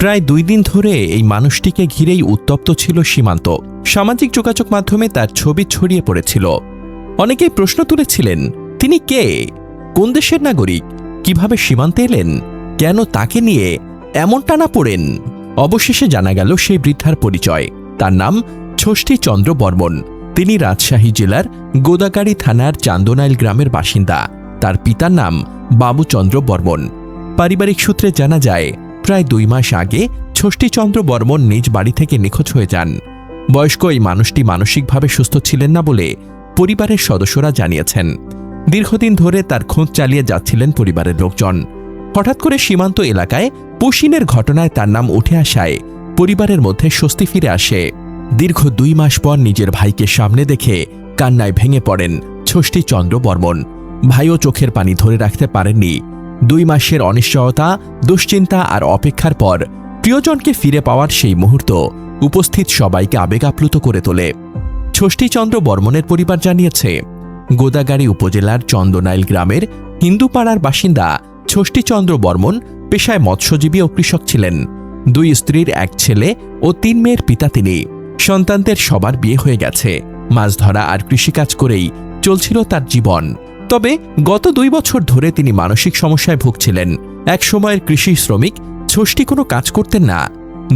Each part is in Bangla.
প্রায় 2 দিন ধরে এই মানুষটিকে ঘিরেই উত্তপ্ত ছিল সীমান্ত। সামাজিক যোগাযোগ মাধ্যমে তার ছবি ছড়িয়ে পড়েছিল। অনেকেই প্রশ্ন তুলেছিলেন, তিনি কে, কোন দেশের নাগরিক, কিভাবে সীমান্তে এলেন, কেন তাকে নিয়ে এমন টানা পড়েন। অবশেষে জানা গেল সেই বৃদ্ধার পরিচয়। তার নাম ষষ্ঠী চন্দ্র বর্মন। তিনি রাজশাহী জেলার গোদাগাড়ি থানার চান্দনাইল গ্রামের বাসিন্দা। তার পিতার নাম বাবুচন্দ্র বর্মন। পারিবারিক সূত্রে জানা যায়, প্রায় 2 মাস আগে ষষ্ঠীচন্দ্র বর্মন নিজ বাড়ি থেকে নিখোঁজ হয়ে যান। বয়স্ক এই মানুষটি মানসিকভাবে সুস্থ ছিলেন না বলে পরিবারের সদস্যরা জানিয়েছেন। দীর্ঘদিন ধরে তার খোঁজ চালিয়ে যাচ্ছিলেন পরিবারের লোকজন। হঠাৎ করে সীমান্ত এলাকায় পুশিনের ঘটনায় তার নাম উঠে আসায় পরিবারের মধ্যে স্বস্তি ফিরে আসে। দীর্ঘ 2 মাস পর নিজের ভাইকে সামনে দেখে কান্নায় ভেঙে পড়েন ষষ্ঠীচন্দ্র বর্মন। ভাইও চোখের পানি ধরে রাখতে পারেননি। 2 মাসের অনিশ্চয়তা, দুশ্চিন্তা আর অপেক্ষার পর প্রিয়জনকে ফিরে পাওয়ার সেই মুহূর্ত উপস্থিত সবাইকে আবেগ আপ্লুত করে তোলে। ষষ্ঠীচন্দ্র বর্মনের পরিবার জানিয়েছে, গোদাগাড়ি উপজেলার চন্দনাইল গ্রামের হিন্দুপাড়ার বাসিন্দা ষষ্ঠীচন্দ্র বর্মন পেশায় মৎস্যজীবী ও কৃষক ছিলেন। 2 স্ত্রীর 1 ছেলে ও 3 মেয়ের পিতা তিনি। সন্তানদের সবার বিয়ে হয়ে গেছে। মাছ ধরা আর কৃষিকাজ করেই চলছিল তার জীবন। তবে গত 2 বছর ধরে তিনি মানসিক সমস্যায় ভুগছিলেন। এক সময়ের কৃষি শ্রমিক ষষ্ঠী কোনো কাজ করতেন না।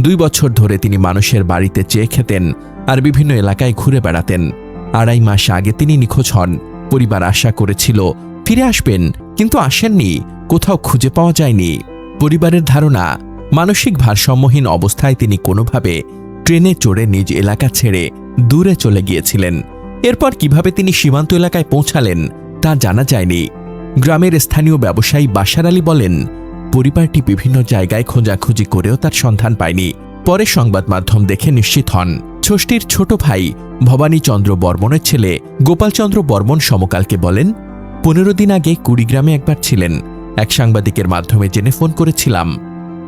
2 বছর ধরে তিনি মানুষের বাড়িতে চেয়ে খেতেন আর বিভিন্ন এলাকায় ঘুরে বেড়াতেন। 2.5 মাস আগে তিনি নিখোঁজ হন। পরিবার আশা করেছিল ফিরে আসবেন, কিন্তু আসেননি, কোথাও খুঁজে পাওয়া যায়নি। পরিবারের ধারণা, মানসিক ভারসাম্যহীন অবস্থায় তিনি কোনোভাবে ট্রেনে চড়ে নিজ এলাকা ছেড়ে দূরে চলে গিয়েছিলেন। এরপর কিভাবে তিনি সীমান্ত এলাকায় পৌঁছালেন তা জানা যায়নি। গ্রামের স্থানীয় ব্যবসায়ী বাশার আলী বলেন, পরিবারটি বিভিন্ন জায়গায় খোঁজাখুঁজি করেও তার সন্ধান পায়নি। পরে সংবাদ মাধ্যম দেখে নিশ্চিত হন। ষষ্ঠীর ছোট ভাই ভবানীচন্দ্র বর্মনের ছেলে গোপালচন্দ্র বর্মন সমকালকে বলেন, 15 দিন আগে কুড়িগ্রামে একবার ছিলেন। এক সাংবাদিকের মাধ্যমে জেনে ফোন করেছিলাম।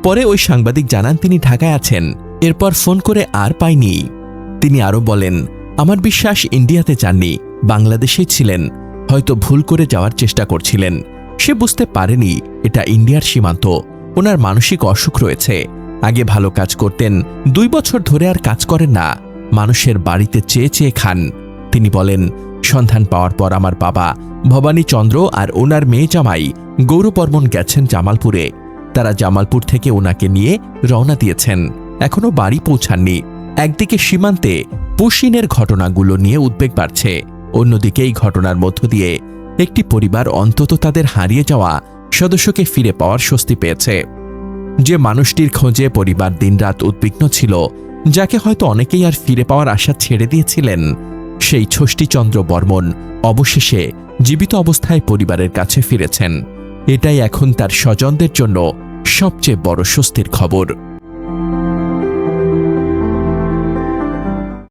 পরে ওই সাংবাদিক জানান তিনি ঢাকায় আছেন। এরপর ফোন করে আর পাইনি। তিনি আরও বলেন, আমার বিশ্বাস ইন্ডিয়াতে যাননি, বাংলাদেশেই ছিলেন। হয়তো ভুল করে যাওয়ার চেষ্টা করছিলেন। সে বুঝতে পারেনি এটা ইন্ডিয়ার সীমান্ত। ওনার মানসিক অসুখ রয়েছে। আগে ভালো কাজ করতেন, 2 বছর ধরে আর কাজ করেন না। মানুষের বাড়িতে চেয়ে চেয়ে খান। তিনি বলেন, সন্ধান পাওয়ার পর আমার বাবা ভবানীচন্দ্র আর ওনার মেয়ে জামাই গৌরব বর্মন গেছেন জামালপুরে। তারা জামালপুর থেকে ওনাকে নিয়ে রওনা দিয়েছেন, এখনো বাড়ি পৌঁছাননি। একদিকে সীমান্তে পুশিনের ঘটনাগুলো নিয়ে উদ্বেগ বাড়ছে, অন্যদিকে এই ঘটনার মধ্য দিয়ে একটি পরিবার অন্তত তাদের হারিয়ে যাওয়া সদস্যকে ফিরে পাওয়ার স্বস্তি পেয়েছে। যে মানুষটির খোঁজে পরিবার দিনরাত উদ্বিগ্ন ছিল, যাকে হয়তো অনেকেই আর ফিরে পাওয়ার আশা ছেড়ে দিয়েছিলেন, সেই ষষ্ঠীচন্দ্র বর্মন অবশেষে জীবিত অবস্থায় পরিবারের কাছে ফিরেছেন। এটাই এখন তার স্বজনদের জন্য সবচেয়ে বড় স্বস্তির খবর।